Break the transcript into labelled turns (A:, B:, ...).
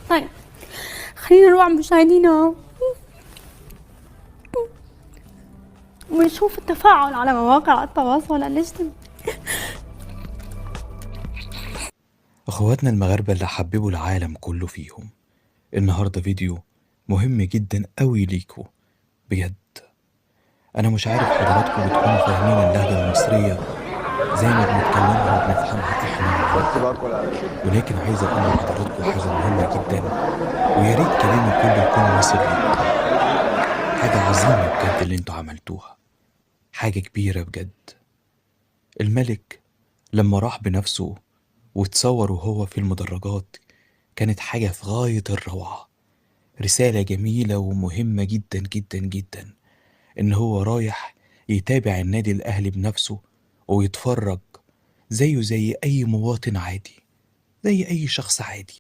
A: طيب، خلينا نروح مشاهدينا ونشوف التفاعل على مواقع التواصل الاجتماعي.
B: اخواتنا المغاربة اللي حببوا العالم كله فيهم، النهاردة فيديو مهم جدا قوي ليكوا بجد. انا مش عارف حضراتكم بتكونوا فاهمين اللهجة المصرية زي ما بنتكلمها وبنفهمها احنا ولا لأ، ولكن عايز اقول لحضراتكم حاجة مهمة جدا، ويا ريت كلامي كله يكون واصل ليكم. حاجة عظيمة بجد اللي انتوا عملتوها، حاجة كبيرة بجد. الملك لما راح بنفسه وتصور وهو في المدرجات كانت حاجة في غاية الروعة، رسالة جميلة ومهمة جدا جدا جدا، إن هو رايح يتابع النادي الأهلي بنفسه ويتفرج زيه زي أي مواطن عادي، زي أي شخص عادي.